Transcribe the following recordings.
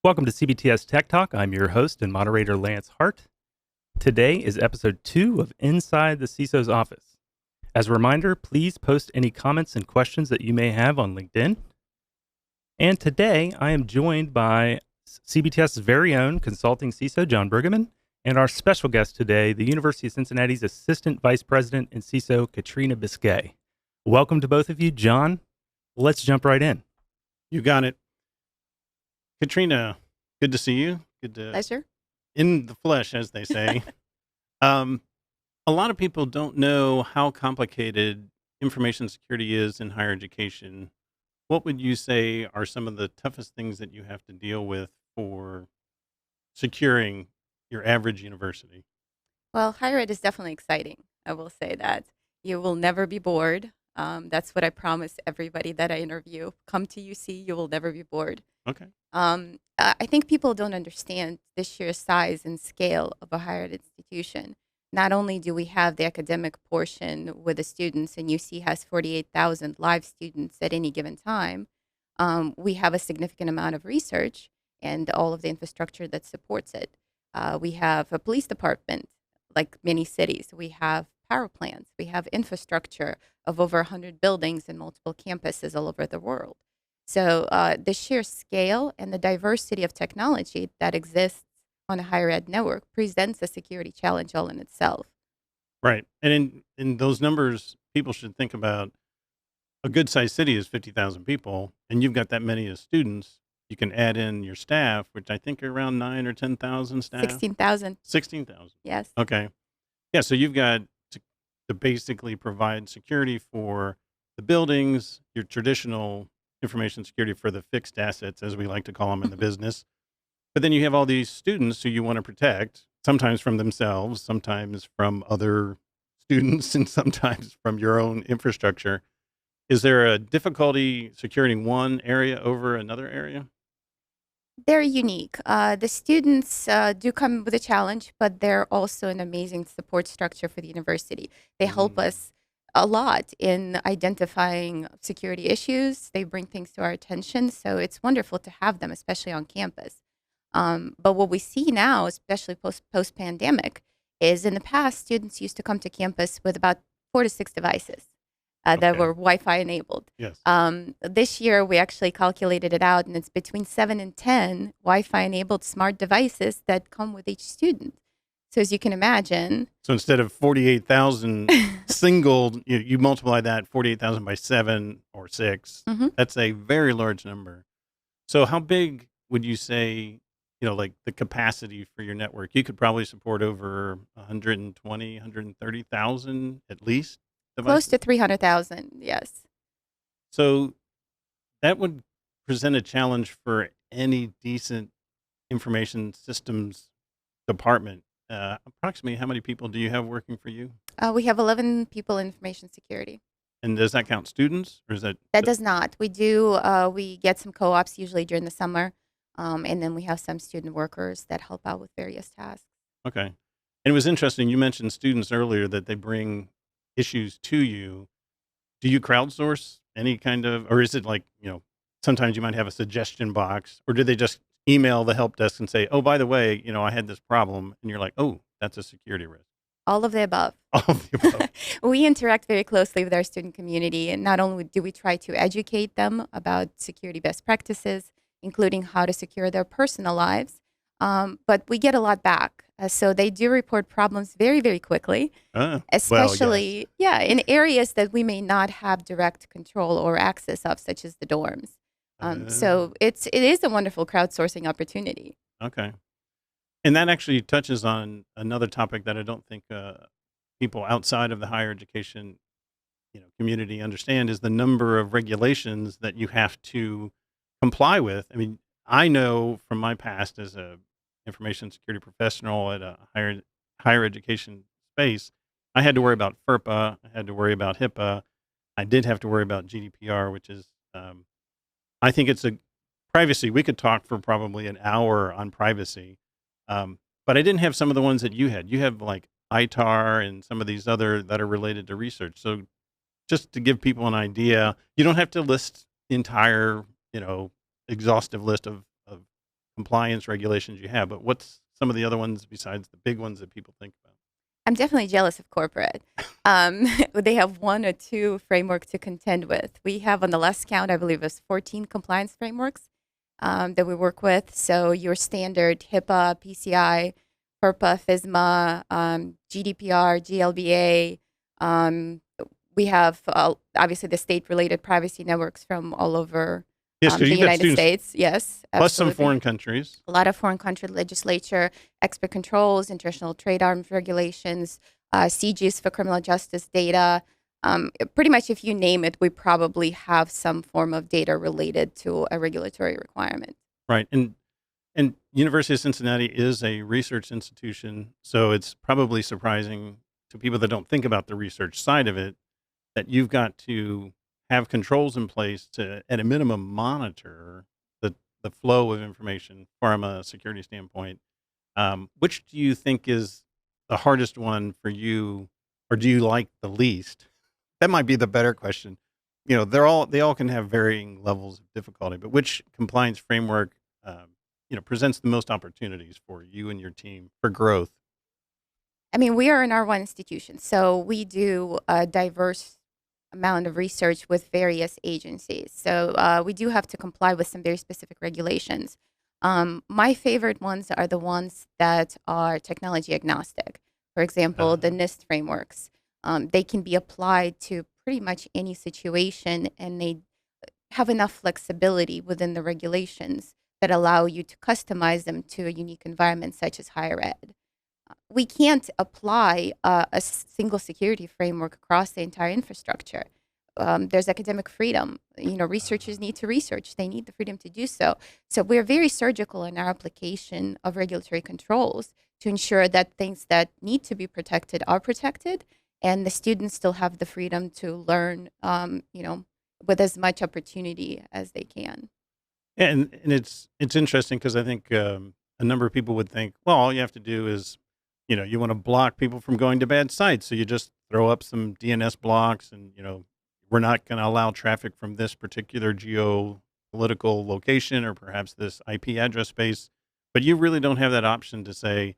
Welcome to CBTS Tech Talk. I'm your host and moderator, Lance Hart. Today is episode 2 of Inside the CISO's Office. As a reminder, please post any comments and questions that you may have on LinkedIn. And today, I am joined by CBTS's very own consulting CISO, John Bruggeman, and our special guest today, the University of Cincinnati's Assistant Vice President and CISO, Katrina Biscay. Welcome to both of you. John, let's jump right in. You got it. Katrina, good to see you. Good to Pleasure. in the flesh, as they say. A lot of people don't know how complicated information security is in higher education. What would you say are some of the toughest things that you have to deal with for securing your average university? Well, higher ed is definitely exciting. I will say that. You will never be bored. That's what I promise everybody that I interview. Come to UC, you will never be bored. Okay. I think people don't understand the sheer size and scale of a higher ed institution. Not only do we have the academic portion with the students, and UC has 48,000 live students at any given time, we have a significant amount of research and all of the infrastructure that supports it. We have a police department, like many cities. We have power plants. We have infrastructure of over 100 buildings and multiple campuses all over the world. So the sheer scale and the diversity of technology that exists on a higher ed network presents a security challenge all in itself. Right. And in those numbers, people should think about a good sized city is 50,000 people, and you've got that many as students. You can add in your staff, which I think are around 9 or 10,000 staff. 16,000. 16,000. Yes. Okay. Yeah. So you've got to basically provide security for the buildings, your traditional information security for the fixed assets, as we like to call them in the business. But then you have all these students who you want to protect, sometimes from themselves, sometimes from other students, and sometimes from your own infrastructure. Is there a difficulty securing one area over another area? They're unique. The students do come with a challenge, but they're also an amazing support structure for the university. They help us a lot in identifying security issues. They bring things to our attention. So it's wonderful to have them, especially on campus. But what we see now, especially post-pandemic, is in the past, students used to come to campus with about 4 to 6 devices that were Wi-Fi enabled. Yes. This year, we actually calculated it out, and it's between 7 and 10 Wi-Fi enabled smart devices that come with each student. So as you can imagine. So instead of 48,000 single, you multiply that 48,000 by 7 or 6. Mm-hmm. That's a very large number. So how big would you say, like the capacity for your network? You could probably support over 120, 130,000 at least devices? Close to 300,000, yes. So that would present a challenge for any decent information systems department. Approximately how many people do you have working for you? We have 11 people in information security. And does that count students, or is that? That does not. We do. We get some co-ops usually during the summer, and then we have some student workers that help out with various tasks. Okay. And it was interesting. You mentioned students earlier that they bring issues to you. Do you crowdsource any kind of, or is it like, sometimes you might have a suggestion box, or do they just email the help desk and say, oh, by the way, I had this problem, and you're like, oh, that's a security risk? All of the above. All of the above. We interact very closely with our student community, and not only do we try to educate them about security best practices, including how to secure their personal lives, but we get a lot back. So they do report problems very, very quickly, especially in areas that we may not have direct control or access of, such as the dorms. So it is a wonderful crowdsourcing opportunity. Okay. And that actually touches on another topic that I don't think people outside of the higher education community understand, is the number of regulations that you have to comply with. I mean, I know from my past as a information security professional at a higher education space, I had to worry about FERPA, I had to worry about HIPAA, I did have to worry about GDPR, which is I think it's a privacy. We could talk for probably an hour on privacy. But I didn't have some of the ones that you had. You have like ITAR and some of these other that are related to research. So just to give people an idea, you don't have to list the entire, exhaustive list of compliance regulations you have, but what's some of the other ones besides the big ones that people think about? I'm definitely jealous of corporate. They have one or two frameworks to contend with. We have on the last count, I believe it was 14 compliance frameworks that we work with. So your standard HIPAA, PCI, FERPA, FISMA, GDPR, GLBA. We have obviously the state-related privacy networks from all over Yes, because the you've got United students, States. Yes, plus some absolutely. foreign countries. A lot of foreign country legislature, export controls, international trade arms regulations, CGs for criminal justice data. Pretty much if you name it, we probably have some form of data related to a regulatory requirement. Right. And University of Cincinnati is a research institution, so it's probably surprising to people that don't think about the research side of it that you've got to have controls in place to, at a minimum, monitor the flow of information from a security standpoint. Which do you think is the hardest one for you, or do you like the least? That might be the better question. They all can have varying levels of difficulty, but which compliance framework, presents the most opportunities for you and your team for growth? I mean, we are an R1 institution, so we do a diverse amount of research with various agencies. So we do have to comply with some very specific regulations. My favorite ones are the ones that are technology agnostic. For example, the NIST frameworks. They can be applied to pretty much any situation, and they have enough flexibility within the regulations that allow you to customize them to a unique environment such as higher ed. We can't apply a single security framework across the entire infrastructure. There's academic freedom. Researchers need to research. They need the freedom to do so. So we're very surgical in our application of regulatory controls to ensure that things that need to be protected are protected, and the students still have the freedom to learn, with as much opportunity as they can. And it's interesting because I think a number of people would think, well, all you have to do is, you want to block people from going to bad sites, so you just throw up some DNS blocks, and we're not going to allow traffic from this particular geopolitical location or perhaps this IP address space. But you really don't have that option to say,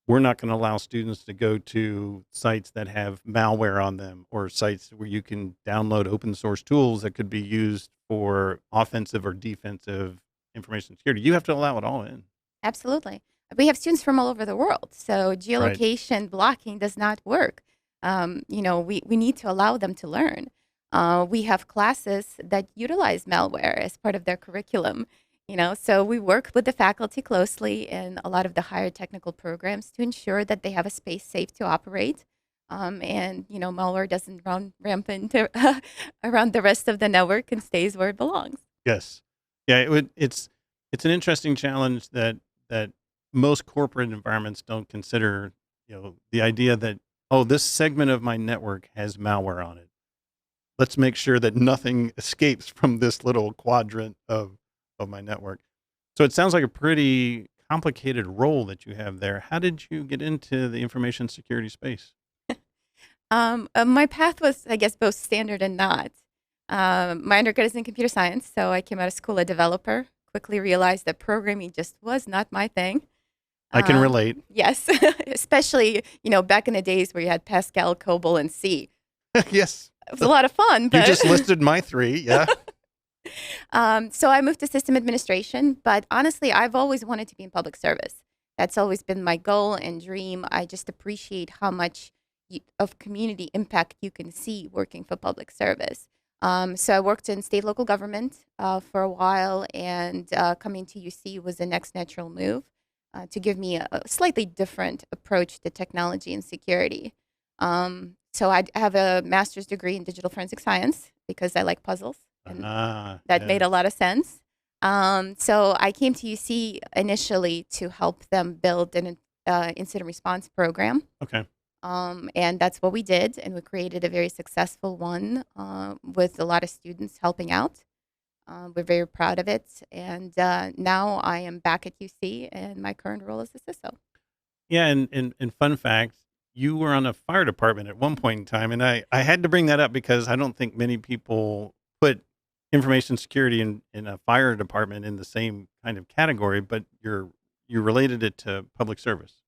we're not going to allow students to go to sites that have malware on them, or sites where you can download open source tools that could be used for offensive or defensive information security. You have to allow it all in. Absolutely. We have students from all over the world, so Right. geolocation blocking does not work. We need to allow them to learn. We have classes that utilize malware as part of their curriculum. So we work with the faculty closely in a lot of the higher technical programs to ensure that they have a space safe to operate. And malware doesn't run rampant around the rest of the network and stays where it belongs. Yes. Yeah, it's an interesting challenge that most corporate environments don't consider, the idea that, oh, this segment of my network has malware on it. Let's make sure that nothing escapes from this little quadrant of my network. So it sounds like a pretty complicated role that you have there. How did you get into the information security space? My path was, I guess, both standard and not. My undergrad is in computer science, so I came out of school a developer. Quickly realized that programming just was not my thing. I can relate. Yes, especially back in the days where you had Pascal, COBOL, and C. Yes. It was a lot of fun. You But just listed my three. Yeah. so I moved to system administration, but honestly, I've always wanted to be in public service. That's always been my goal and dream. I just appreciate how much of community impact you can see working for public service. So I worked in state local government for a while, and coming to UC was the next natural move to give me a slightly different approach to technology and security. So I have a master's degree in digital forensic science because I like puzzles, and that made a lot of sense. So I came to UC initially to help them build an incident response program. Okay. And that's what we did. And we created a very successful one with a lot of students helping out. We're very proud of it. And now I am back at UC, and my current role is a CISO. Yeah. And fun fact, you were on a fire department at one point in time. And I had to bring that up because I don't think many people put information security in a fire department in the same kind of category, but you related it to public service.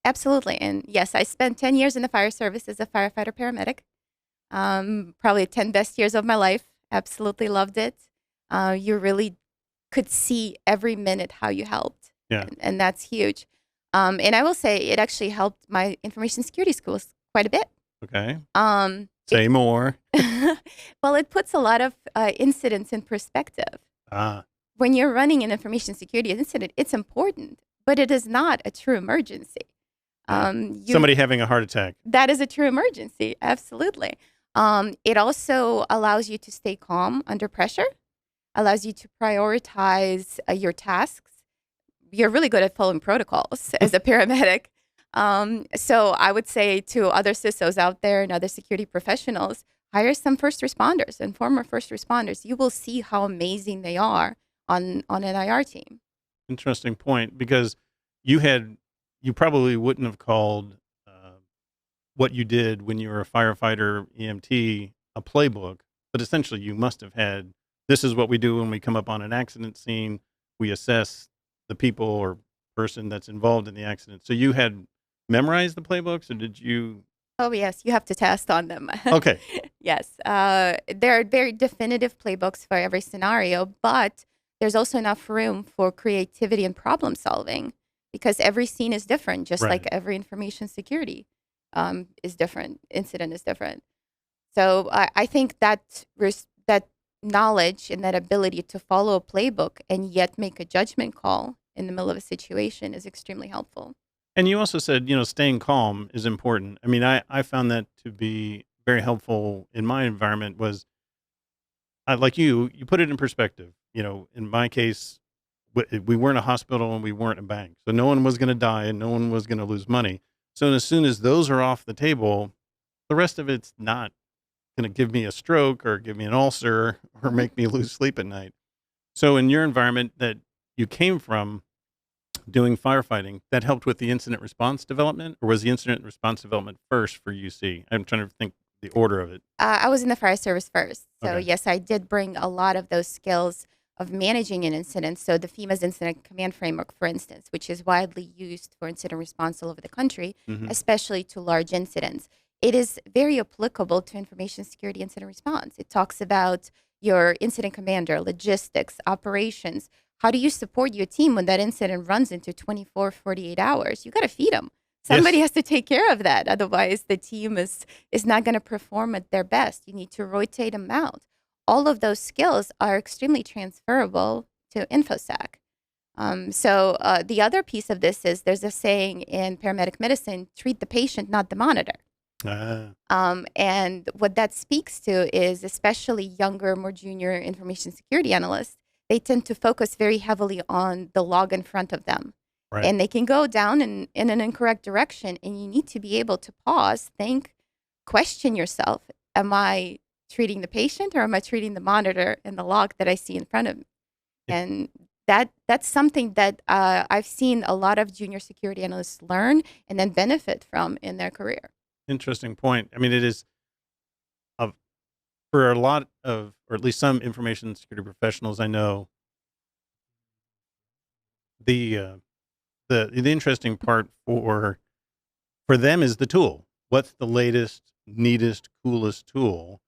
Absolutely. And yes, I spent 10 years in the fire service as a firefighter paramedic. Probably 10 best years of my life. Absolutely loved it. You really could see every minute how you helped. Yeah. And that's huge. And I will say it actually helped my information security schools quite a bit. Okay. Say more. Well, it puts a lot of incidents in perspective. When you're running an information security incident, it's important, but it is not a true emergency. Somebody having a heart attack. That is a true emergency. Absolutely. It also allows you to stay calm under pressure, allows you to prioritize your tasks. You're really good at following protocols as a paramedic. So I would say to other CISOs out there and other security professionals, hire some first responders and former first responders. You will see how amazing they are on an IR team. Interesting point, because you probably wouldn't have called what you did when you were a firefighter EMT a playbook, but essentially you must have had, this is what we do when we come up on an accident scene. We assess the people or person that's involved in the accident. So you had memorized the playbooks, or did you? Oh, yes. You have to test on them. Okay. Yes. There are very definitive playbooks for every scenario, but there's also enough room for creativity and problem solving because every scene is different, just like every information security is different, incident is different. So I think that knowledge and that ability to follow a playbook and yet make a judgment call in the middle of a situation is extremely helpful. And you also said, staying calm is important. I mean, I found that to be very helpful in my environment. Was like you put it in perspective. In my case, we weren't a hospital and we weren't a bank. So no one was going to die and no one was going to lose money. So as soon as those are off the table, the rest of it's not going to give me a stroke or give me an ulcer or make me lose sleep at night. So in your environment that you came from doing firefighting, that helped with the incident response development, or was the incident response development first for UC? I'm trying to think the order of it. I was in the fire service first. So Okay. yes, I did bring a lot of those skills of managing an incident. So the FEMA's Incident Command Framework, for instance, which is widely used for incident response all over the country, Mhm. especially to large incidents. It is very applicable to information security incident response. It talks about your incident commander, logistics, operations. How do you support your team when that incident runs into 24, 48 hours? You got to feed them. Somebody has to take care of that. Otherwise, the team is not going to perform at their best. You need to rotate them out. All of those skills are extremely transferable to InfoSec. So the other piece of this is there's a saying in paramedic medicine, treat the patient, not the monitor. And what that speaks to is especially younger, more junior information security analysts, they tend to focus very heavily on the log in front of them. Right. And they can go down in an incorrect direction. And you need to be able to pause, think, question yourself. Am I treating the patient or am I treating the monitor and the log that I see in front of me? Yeah. And that's something that I've seen a lot of junior security analysts learn and then benefit from in their career. Interesting point. I mean, it is for a lot of, or at least some information security professionals I know, the interesting part for them is the tool. What's the latest, neatest, coolest tool?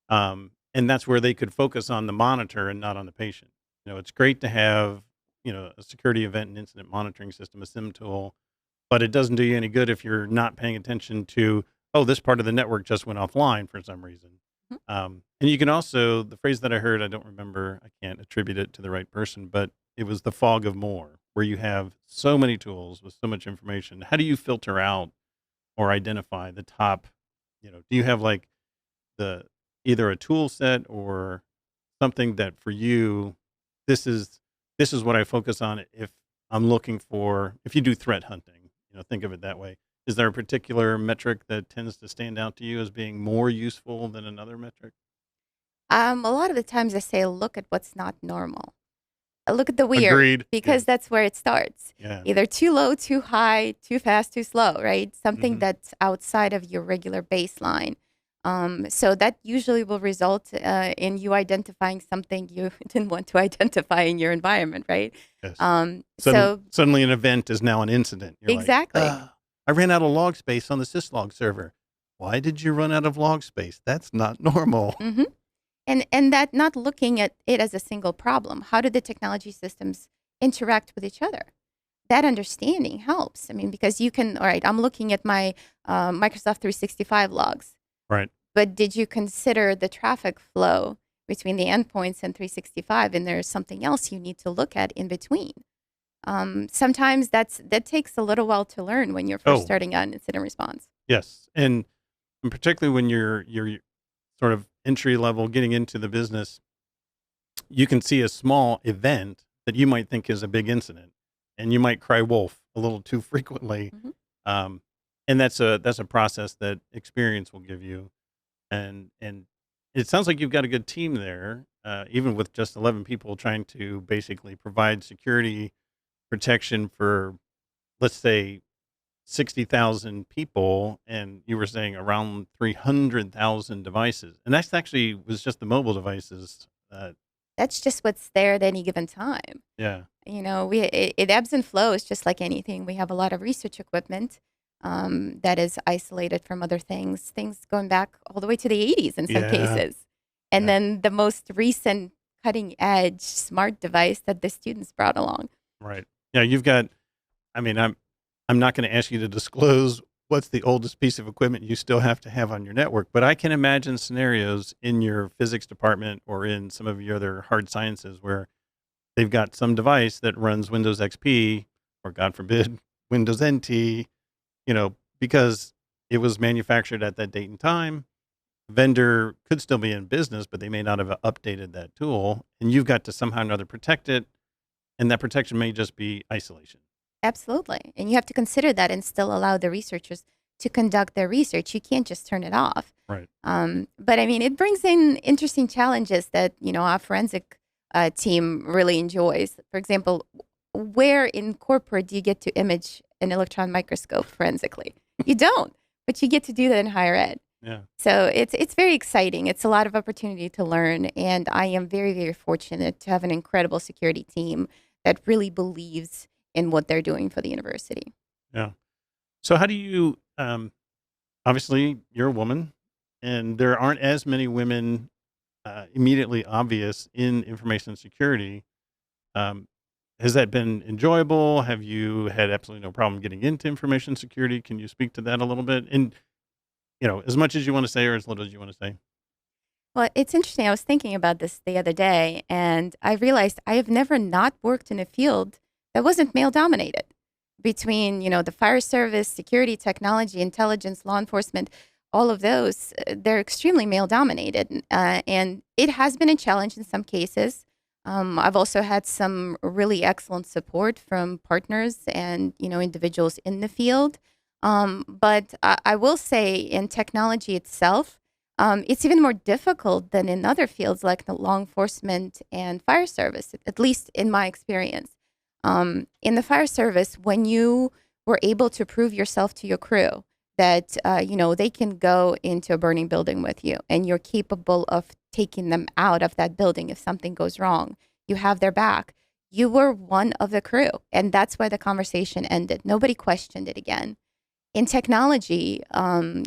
And that's where they could focus on the monitor and not on the patient. It's great to have, a security event and incident monitoring system, a SIM tool, but it doesn't do you any good if you're not paying attention to, this part of the network just went offline for some reason. And you can also, the phrase that I heard, I don't remember, I can't attribute it to the right person, but it was the fog of more, where you have so many tools with so much information. How do you filter out or identify the top, do you have like either a tool set or something that for you, this is what I focus on if I'm looking for, if you do threat hunting, think of it that way. Is there a particular metric that tends to stand out to you as being more useful than another metric? A lot of the times I say, look at what's not normal. Look at the weird. Agreed. Because that's where it starts. Yeah. Either too low, too high, too fast, too slow, right? Something Mhm. that's outside of your regular baseline. So that usually will result in you identifying something you didn't want to identify in your environment, right? Yes. So Suddenly an event is now an incident. You're exactly. like, I ran out of log space on the syslog server. Why did you run out of log space? That's not normal. hmm And that not looking at it as a single problem. How do the technology systems interact with each other? That understanding helps. I mean, because you can, all right, I'm looking at my Microsoft 365 logs, Right. but did you consider the traffic flow between the endpoints and 365? And there's something else you need to look at in between. Sometimes that takes a little while to learn when you're first Oh, starting out in incident response. yes. And particularly when you're sort of entry level getting into the business, you can see a small event that you might think is a big incident, and you might cry wolf a little too frequently. hmm Um, and that's a process that experience will give you. And it sounds like you've got a good team there, even with just 11 people trying to basically provide security protection for, let's say, 60,000 people, and you were saying around 300,000 devices. And that's actually was just the mobile devices. That's just what's there at any given time. Yeah. It ebbs and flows just like anything. We have a lot of research equipment that is isolated from other things going back all the way to the 80s in some Yeah. cases. And Yeah. then the most recent cutting edge smart device that the students brought along. Right. Yeah. You've got, I mean, I'm not going to ask you to disclose what's the oldest piece of equipment you still have to have on your network, but I can imagine scenarios in your physics department or in some of your other hard sciences where they've got some device that runs Windows XP or, God forbid, Windows NT, because it was manufactured at that date and time. Vendor could still be in business, but they may not have updated that tool, and you've got to somehow or another protect it, and that protection may just be isolation. Absolutely. And you have to consider that and still allow the researchers to conduct their research. You can't just turn it off. Right. But I mean, it brings in interesting challenges that, our forensic team really enjoys. For example, where in corporate do you get to image an electron microscope forensically? You don't, but you get to do that in higher ed. Yeah. So it's very exciting. It's a lot of opportunity to learn. And I am very, very fortunate to have an incredible security team that really believes in what they're doing for the university. Yeah. So how do you, obviously you're a woman and there aren't as many women immediately obvious in information security. Has that been enjoyable? Have you had absolutely no problem getting into information security? Can you speak to that a little bit? And, as much as you want to say or as little as you want to say. Well, it's interesting. I was thinking about this the other day, and I realized I have never not worked in a field that wasn't male dominated. Between, the fire service, security, technology, intelligence, law enforcement, all of those, they're extremely male dominated. And it has been a challenge in some cases. I've also had some really excellent support from partners and, individuals in the field. But I will say in technology itself, it's even more difficult than in other fields like the law enforcement and fire service, at least in my experience. In the fire service, when you were able to prove yourself to your crew that, they can go into a burning building with you and you're capable of taking them out of that building if something goes wrong, you have their back. You were one of the crew. And that's why the conversation ended. Nobody questioned it again. In technology,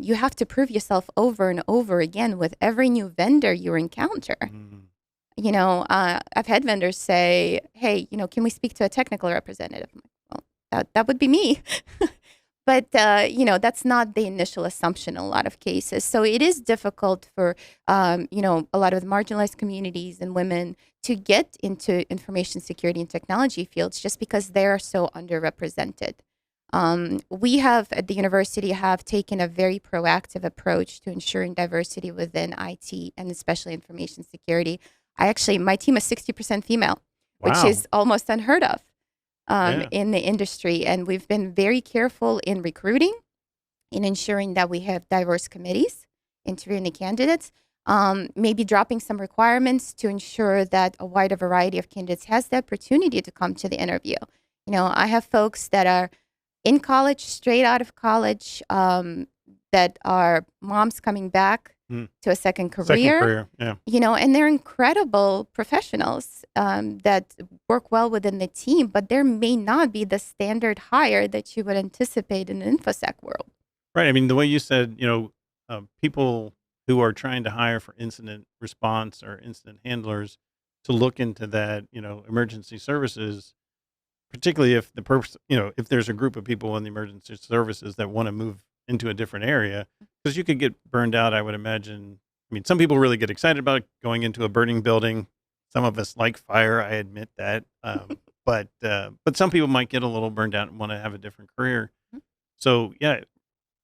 you have to prove yourself over and over again with every new vendor you encounter. I've had vendors say, hey, can we speak to a technical representative? I'm like, well, that would be me. But, that's not the initial assumption in a lot of cases. So it is difficult for, a lot of the marginalized communities and women to get into information security and technology fields just because they're so underrepresented. We have at the university have taken a very proactive approach to ensuring diversity within IT and especially information security. My team is 60% female, which Wow. is almost unheard of Yeah. in the industry. And we've been very careful in recruiting, in ensuring that we have diverse committees interviewing the candidates, maybe dropping some requirements to ensure that a wider variety of candidates has the opportunity to come to the interview. I have folks that are in college, straight out of college, that are moms coming back Mm. to a second Second career. career, yeah. And they're incredible professionals that work well within the team, but there may not be the standard hire that you would anticipate in the InfoSec world. Right. I mean, the way you said, people who are trying to hire for incident response or incident handlers to look into that, emergency services, particularly if the purpose, if there's a group of people in the emergency services that want to move into a different area, because you could get burned out, I would imagine. I mean, some people really get excited about going into a burning building. Some of us like fire, I admit that. But some people might get a little burned out and want to have a different career. So, yeah,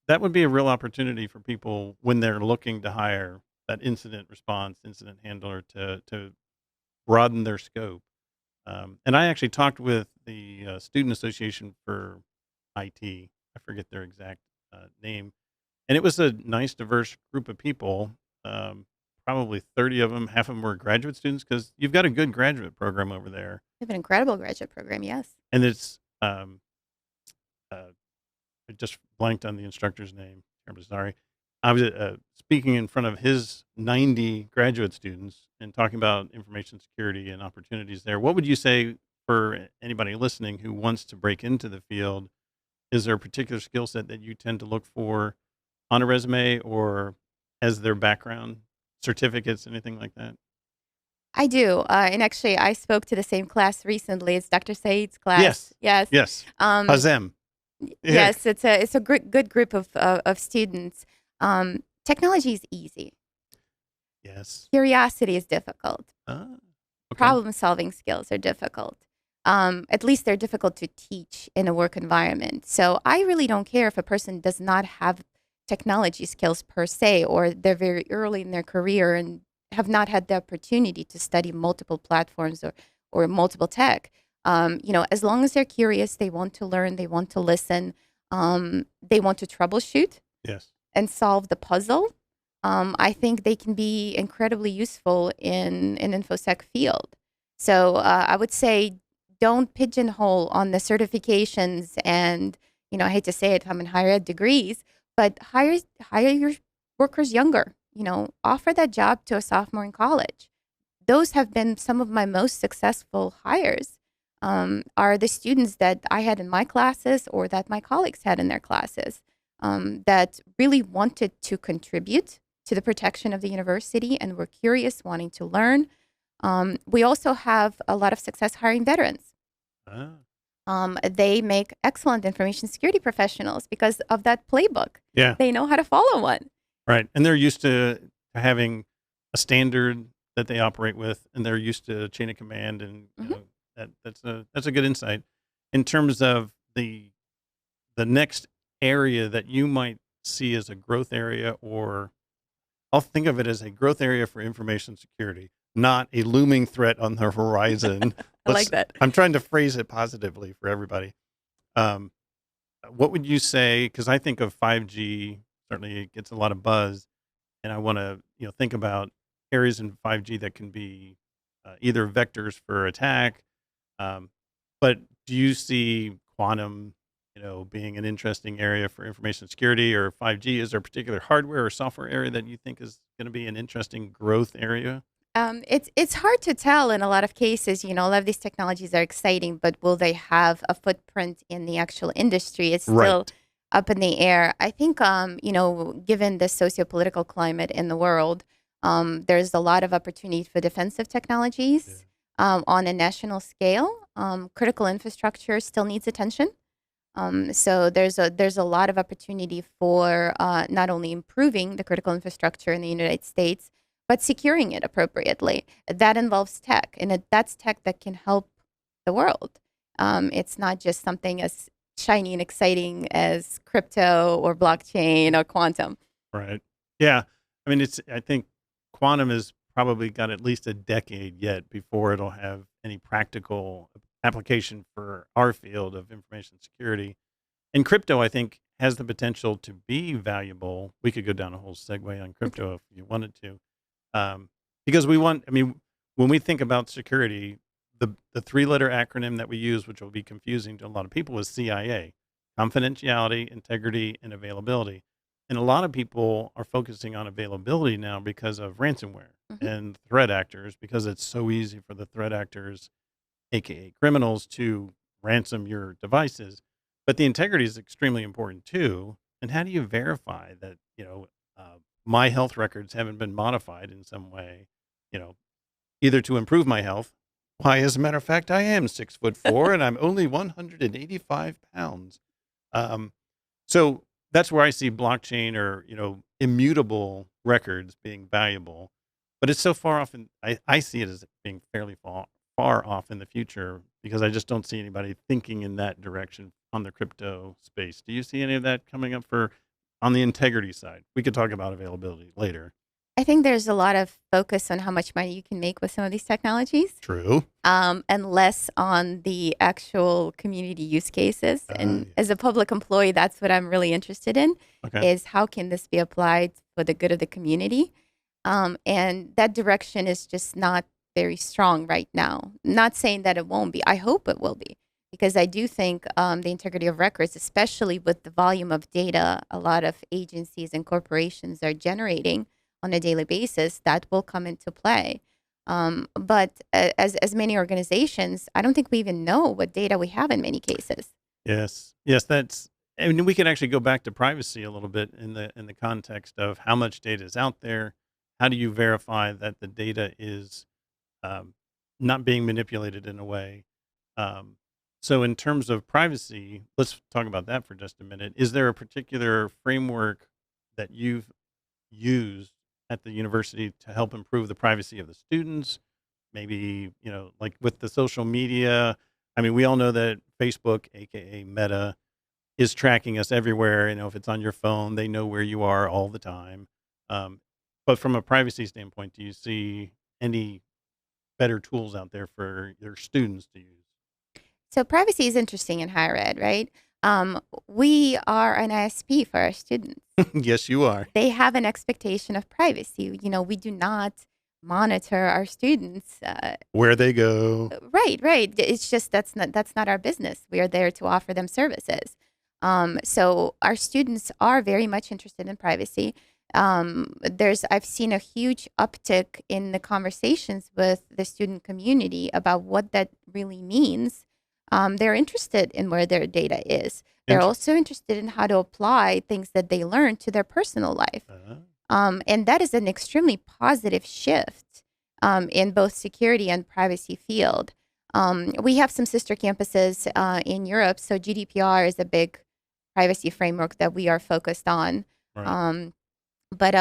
that would be a real opportunity for people when they're looking to hire that incident response, incident handler to broaden their scope. And I actually talked with the Student Association for IT. I forget their exact name. And it was a nice, diverse group of people. Probably 30 of them, half of them were graduate students, because you've got a good graduate program over there. They have an incredible graduate program, yes. And it's, I just blanked on the instructor's name. I'm sorry. I was speaking in front of his 90 graduate students and talking about information security and opportunities there. What would you say for anybody listening who wants to break into the field? Is there a particular skill set that you tend to look for on a resume or as their background, certificates, anything like that? I do. And actually, I spoke to the same class recently. It's Dr. Said's class. Yes. Yes. Hazem. Yes, it's a good group of students. Technology is easy. Yes. Curiosity is difficult. Okay. Problem-solving skills are difficult. At least they're difficult to teach in a work environment. So I really don't care if a person does not have technology skills per se, or they're very early in their career and have not had the opportunity to study multiple platforms or multiple tech. As long as they're curious, they want to learn, they want to listen, they want to troubleshoot. Yes. And solve the puzzle. I think they can be incredibly useful in an InfoSec field. So I would say don't pigeonhole on the certifications and, I hate to say it, I'm in higher ed degrees, but hire your workers younger. Offer that job to a sophomore in college. Those have been some of my most successful hires. Are the students that I had in my classes or that my colleagues had in their classes that really wanted to contribute to the protection of the university and were curious, wanting to learn. We also have a lot of success hiring veterans. They make excellent information security professionals because of that playbook. Yeah. They know how to follow one. Right. And they're used to having a standard that they operate with, and they're used to chain of command, and that's a good insight. In terms of the next area that you might see as a growth area, or I'll think of it as a growth area for information security, not a looming threat on the horizon. I like that. I'm trying to phrase it positively for everybody. What would you say? Because I think of 5G, certainly it gets a lot of buzz, and I want to think about areas in 5G that can be either vectors for attack. But do you see quantum, being an interesting area for information security, or 5G? Is there a particular hardware or software area that you think is going to be an interesting growth area? It's hard to tell in a lot of cases. A lot of these technologies are exciting, but will they have a footprint in the actual industry? It's still up in the air. I think, given the socio-political climate in the world, there's a lot of opportunity for defensive technologies on a national scale. Critical infrastructure still needs attention. So there's a lot of opportunity for not only improving the critical infrastructure in the United States, but securing it appropriately. That involves tech, and that's tech that can help the world. It's not just something as shiny and exciting as crypto or blockchain or quantum. Right. Yeah. I mean, I think quantum has probably got at least a decade yet before it'll have any practical application for our field of information security. And crypto, I think, has the potential to be valuable. We could go down a whole segue on crypto if you wanted to. Because when we think about security, the 3-letter acronym that we use, which will be confusing to a lot of people, is CIA: confidentiality, integrity, and availability. And a lot of people are focusing on availability now because of ransomware Mhm. and threat actors, because it's so easy for the threat actors, aka criminals, to ransom your devices. But the integrity is extremely important too. And how do you verify that, my health records haven't been modified in some way, you know, either to improve my health? Why, as a matter of fact, I am 6'4" and I'm only 185 pounds. Um, so that's where I see blockchain or, immutable records being valuable, but it's so far off, and I see it as being fairly far off in the future, because I just don't see anybody thinking in that direction on the crypto space. Do you see any of that coming up for on the integrity side? We could talk about availability later. I think there's a lot of focus on how much money you can make with some of these technologies, True. and less on the actual community use cases. And Yeah. as a public employee, that's what I'm really interested in, Okay. is how can this be applied for the good of the community? And that direction is just not very strong right now. Not saying that it won't be. I hope it will be, because I do think the integrity of records, especially with the volume of data a lot of agencies and corporations are generating on a daily basis, that will come into play. But as many organizations, I don't think we even know what data we have in many cases. Yes. Yes, that's, I mean, we can actually go back to privacy a little bit in the context of how much data is out there. How do you verify that the data is um, not being manipulated in a way? Um, so, in terms of privacy, let's talk about that for just a minute. Is there a particular framework that you've used at the university to help improve the privacy of the students? Maybe, like with the social media. I mean, we all know that Facebook, aka Meta, is tracking us everywhere. If it's on your phone, they know where you are all the time. Um, but from a privacy standpoint, do you see any better tools out there for your students to use? So privacy is interesting in higher ed, right? We are an ISP for our students. Yes, you are. They have an expectation of privacy. We do not monitor our students. Where they go. Right. It's just that's not our business. We are there to offer them services. So our students are very much interested in privacy. I've seen a huge uptick in the conversations with the student community about what that really means. They're interested in where their data is. They're Inter- also interested in how to apply things that they learn to their personal life. uh, And that is an extremely positive shift in both security and privacy field. We have some sister campuses in Europe, so GDPR is a big privacy framework that we are focused on. right. But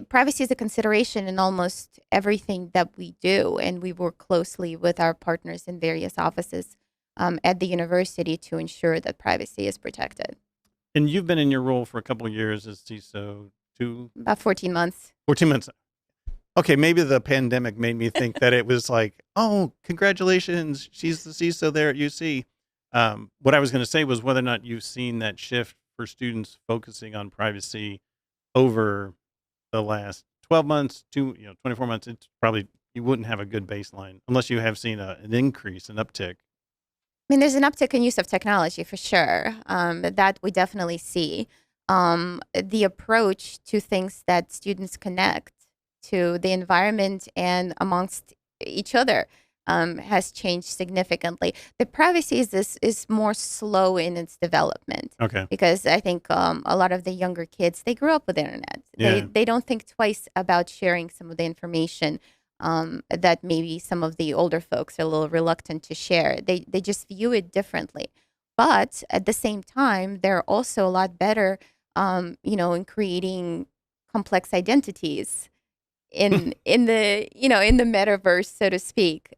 privacy is a consideration in almost everything that we do, and we work closely with our partners in various offices at the university to ensure that privacy is protected. And you've been in your role for a couple of years as CISO, About 14 months. 14 months. Okay, maybe the pandemic made me think that it was like, oh, congratulations, she's the CISO there at UC. What I was going to say was whether or not you've seen that shift for students focusing on privacy over the last 12 months to 24 months. It's probably, you wouldn't have a good baseline unless you have seen an increase, an uptick. I mean, there's an uptick in use of technology for sure. That we definitely see. The approach to things that students connect to the environment and amongst each other has changed significantly. The privacy is more slow in its development Okay. because I think a lot of the younger kids, they grew up with the internet. Yeah. They don't think twice about sharing some of the information that maybe some of the older folks are a little reluctant to share. They just view it differently. But at the same time, they're also a lot better, in creating complex identities in the metaverse, so to speak.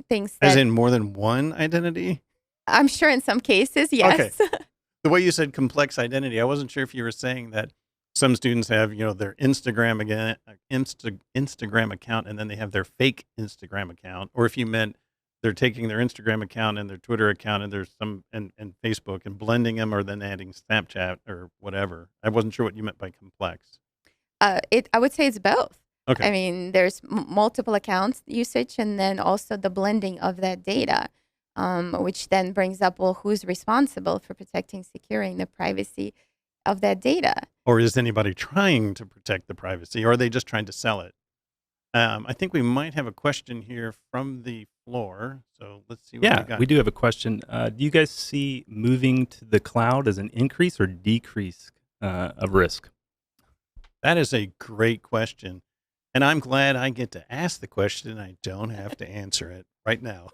Things As that in more than one identity? I'm sure in some cases, yes. The way you said complex identity, I wasn't sure if you were saying that some students have, their Instagram Instagram account, and then they have their fake Instagram account, or if you meant they're taking their Instagram account and their Twitter account and there's some and Facebook and blending them, or then adding Snapchat or whatever. I wasn't sure what you meant by complex. I would say it's both. Okay. I mean, there's multiple accounts usage, and then also the blending of that data, which then brings up, well, who's responsible for protecting, securing the privacy of that data. Or is anybody trying to protect the privacy, or are they just trying to sell it? I think we might have a question here from the floor. So let's see what we Yeah, got. we do have a question. Do you guys see moving to the cloud as an increase or decrease of risk? That is a great question. And I'm glad I get to ask the question. I don't have to answer it right now.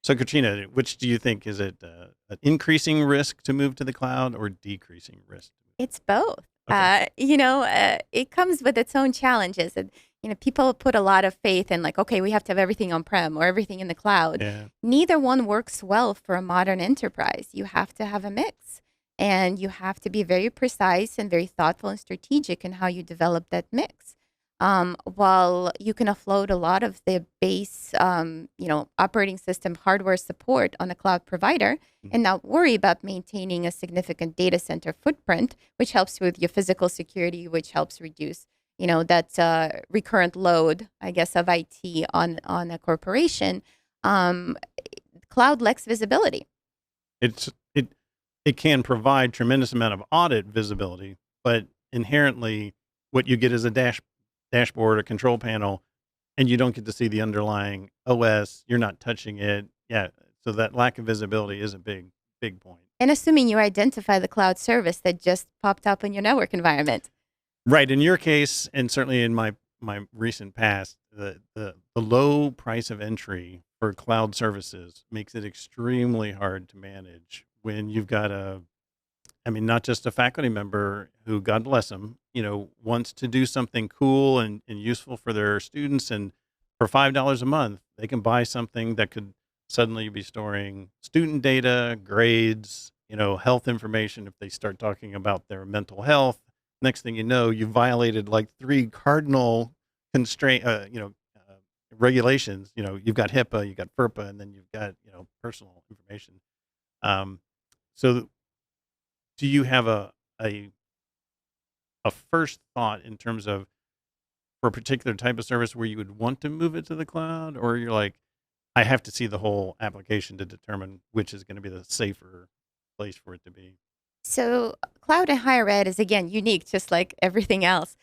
So, Katrina, which do you think? Is it an increasing risk to move to the cloud or decreasing risk? It's both. Okay. It comes with its own challenges. And, people put a lot of faith in like, okay, we have to have everything on-prem or everything in the cloud. Yeah. Neither one works well for a modern enterprise. You have to have a mix. And you have to be very precise and very thoughtful and strategic in how you develop that mix. While you can offload a lot of the base, operating system hardware support on a cloud provider and not worry about maintaining a significant data center footprint, which helps with your physical security, which helps reduce, that recurrent load, I guess, of IT on a corporation. Cloud lacks visibility. It can provide tremendous amount of audit visibility, but inherently what you get is a dashboard, a control panel, and you don't get to see the underlying OS. You're not touching it. Yeah. So that lack of visibility is a big point. And assuming you identify the cloud service that just popped up in your network environment. Right. In your case, and certainly in my recent past, the low price of entry for cloud services makes it extremely hard to manage when you've got not just a faculty member who, God bless them, wants to do something cool and useful for their students. And for $5 a month, they can buy something that could suddenly be storing student data, grades, health information. If they start talking about their mental health, next thing you know, you violated like 3 cardinal regulations. You've got HIPAA, you've got FERPA, and then you've got, personal information. So do you have a first thought in terms of for a particular type of service where you would want to move it to the cloud, or you're like, I have to see the whole application to determine which is going to be the safer place for it to be? So cloud and higher ed is, again, unique, just like everything else.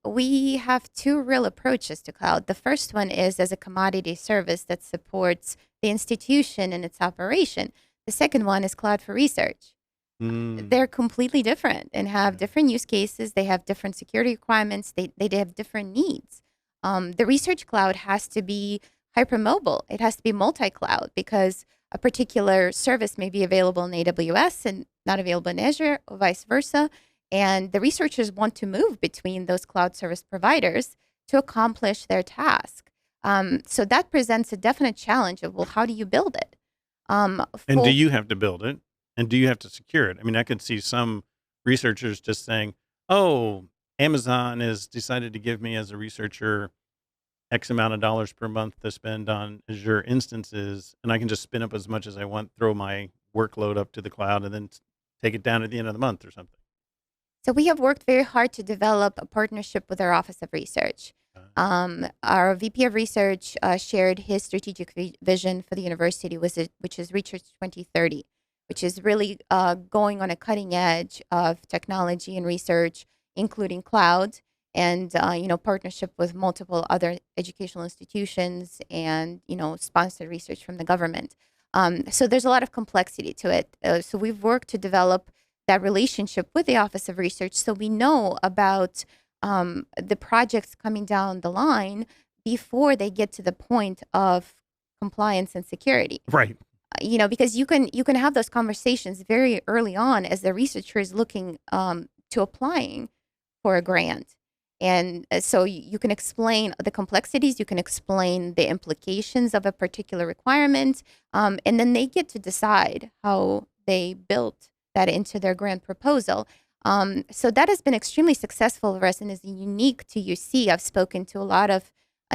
We have 2 real approaches to cloud. The first one is as a commodity service that supports the institution and its operation. The second one is cloud for research. They're completely different and have different use cases. They have different security requirements. They have different needs. The research cloud has to be hypermobile. It has to be multi-cloud because a particular service may be available in AWS and not available in Azure or vice versa. And the researchers want to move between those cloud service providers to accomplish their task. So that presents a definite challenge of, well, how do you build it? And do you have to build it? And do you have to secure it? I mean, I could see some researchers just saying, oh, Amazon has decided to give me as a researcher X amount of dollars per month to spend on Azure instances, and I can just spin up as much as I want, throw my workload up to the cloud, and then take it down at the end of the month or something. So we have worked very hard to develop a partnership with our Office of Research. Our VP of Research shared his strategic vision for the university, which is Research 2030, which is really going on a cutting edge of technology and research, including cloud and partnership with multiple other educational institutions and sponsored research from the government. So there's a lot of complexity to it. So we've worked to develop that relationship with the Office of Research, so we know about the projects coming down the line before they get to the point of compliance and security. Right. Because you can have those conversations very early on as the researcher is looking to applying for a grant. And so you can explain the complexities, you can explain the implications of a particular requirement, and then they get to decide how they built that into their grant proposal. So that has been extremely successful for us and is unique to UC. I've spoken to a lot of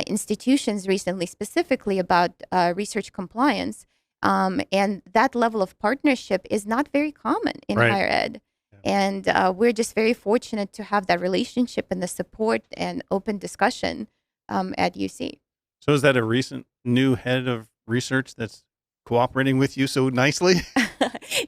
institutions recently, specifically about research compliance. And that level of partnership is not very common in higher ed. And we're just very fortunate to have that relationship and the support and open discussion at UC. So is that a recent new head of research that's cooperating with you so nicely?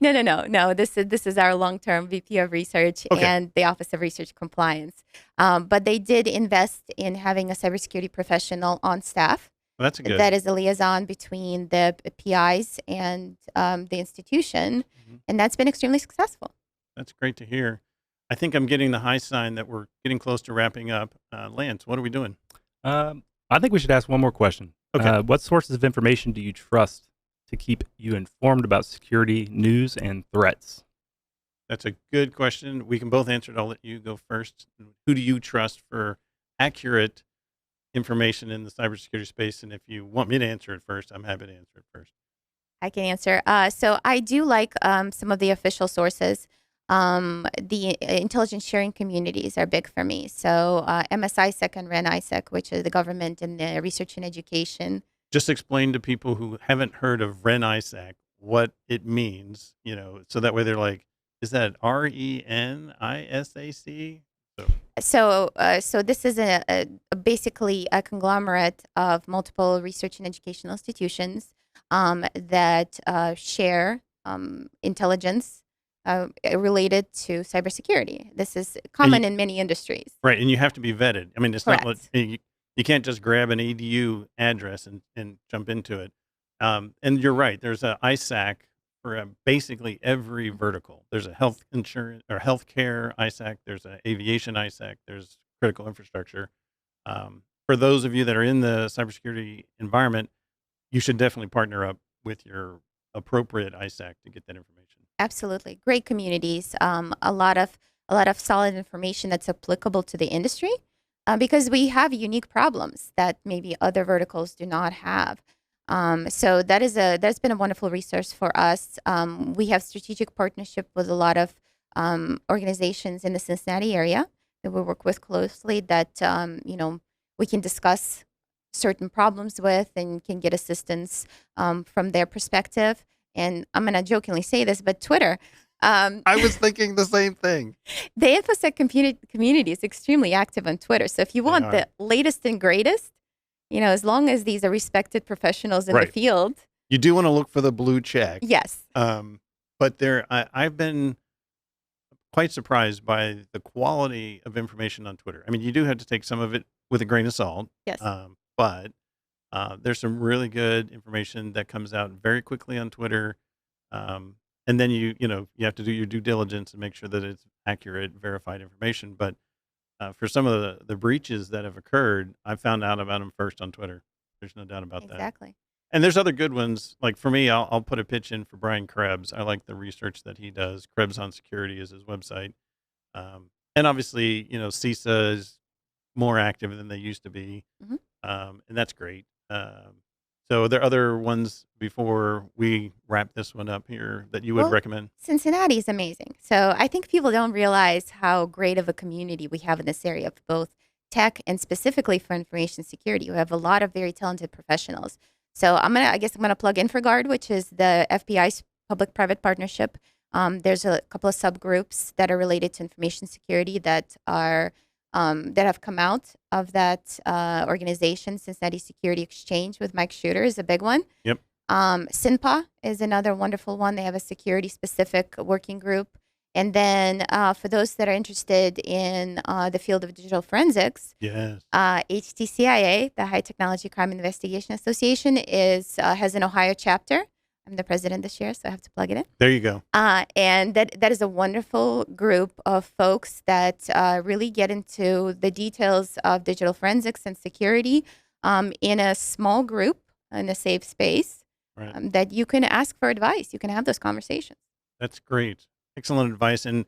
No. This is our long-term VP of Research Okay. and the Office of Research Compliance. But they did invest in having a cybersecurity professional on staff Well, that's good. that is a liaison between the PIs and the institution, Mhm. and that's been extremely successful. That's great to hear. I think I'm getting the high sign that we're getting close to wrapping up. Lance, what are we doing? I think we should ask one more question. Okay. What sources of information do you trust to keep you informed about security news and threats? That's a good question. We can both answer it. I'll let you go first. Who do you trust for accurate information in the cybersecurity space? And if you want me to answer it first, I'm happy to answer it first. I can answer. So I do like some of the official sources. The intelligence sharing communities are big for me. So MSISEC and REN-ISAC, which is the government and the research and education. Just explain to people who haven't heard of REN-ISAC what it means, so that way they're like, is that RENISAC? So this is basically a conglomerate of multiple research and educational institutions that share intelligence related to cybersecurity. This is common in many industries. Right, and you have to be vetted. I mean, it's not Correct. you can't just grab an EDU address and jump into it. And you're right. There's a ISAC for basically every vertical. There's a health insurance or healthcare ISAC. There's an aviation ISAC. There's critical infrastructure. For those of you that are in the cybersecurity environment, you should definitely partner up with your appropriate ISAC to get that information. Absolutely, great communities. A lot of solid information that's applicable to the industry, because we have unique problems that maybe other verticals do not have. So that's been a wonderful resource for us. We have strategic partnership with a lot of organizations in the Cincinnati area that we work with closely. That we can discuss certain problems with and can get assistance from their perspective. And I'm going to jokingly say this, but Twitter. I was thinking the same thing. The InfoSec community is extremely active on Twitter. So if you want the latest and greatest, as long as these are respected professionals in the field. You do want to look for the blue check. Yes. But I've been quite surprised by the quality of information on Twitter. I mean, you do have to take some of it with a grain of salt. Yes. But there's some really good information that comes out very quickly on Twitter. And then you have to do your due diligence and make sure that it's accurate, verified information. But for some of the breaches that have occurred, I found out about them first on Twitter. There's no doubt about that. Exactly. And there's other good ones. Like for me, I'll put a pitch in for Brian Krebs. I like the research that he does. Krebs on Security is his website. And obviously, CISA is more active than they used to be. Mm-hmm. And that's great. So are there other ones before we wrap this one up here that you would recommend? Cincinnati is amazing. So I think people don't realize how great of a community we have in this area of both tech and specifically for information security. We have a lot of very talented professionals. So I'm going to plug InfraGuard, which is the FBI's public-private partnership. There's a couple of subgroups that are related to information security that have come out of that organization. Cincinnati Security Exchange with Mike Shooter is a big one. Yep. SINPA is another wonderful one. They have a security-specific working group. And then for those that are interested in the field of digital forensics, yes, HTCIA, the High Technology Crime Investigation Association, has an Ohio chapter. I'm the president this year, so I have to plug it in. There you go. And that is a wonderful group of folks that really get into the details of digital forensics and security in a small group, in a safe space, that you can ask for advice. You can have those conversations. That's great. Excellent advice. And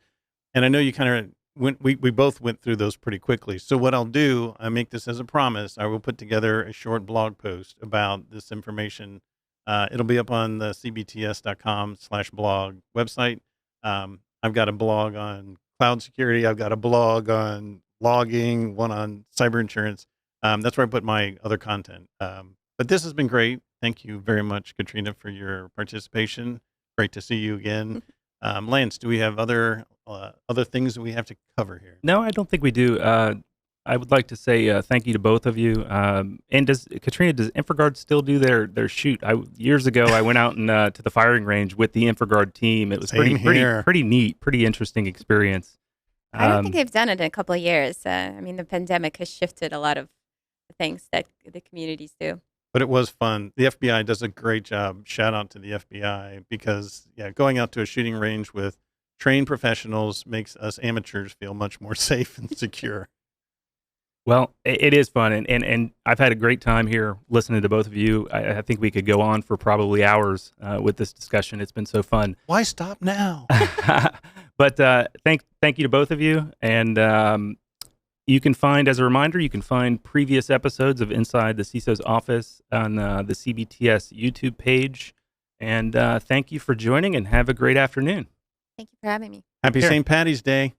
I know you kind of we both went through those pretty quickly. So what I'll do, I make this as a promise, I will put together a short blog post about this information. It'll be up on the cbts.com/blog website. I've got a blog on cloud security. I've got a blog on logging, one on cyber insurance. That's where I put my other content. But this has been great. Thank you very much, Katrina, for your participation. Great to see you again. Lance, do we have other things that we have to cover here? No, I don't think we do. I would like to say thank you to both of you. And Katrina, does InfraGard still do their shoot? Years ago, I went out and to the firing range with the InfraGard team. It was pretty neat, pretty interesting experience. I don't think they've done it in a couple of years. The pandemic has shifted a lot of the things that the communities do. But it was fun. The FBI does a great job. Shout out to the FBI because, going out to a shooting range with trained professionals makes us amateurs feel much more safe and secure. Well, it is fun, and I've had a great time here listening to both of you. I think we could go on for probably hours with this discussion. It's been so fun. Why stop now? But thank you to both of you, and you can find, as a reminder, you can find previous episodes of Inside the CISO's Office on the CBTS YouTube page. And thank you for joining, and have a great afternoon. Thank you for having me. Happy St. Patty's Day.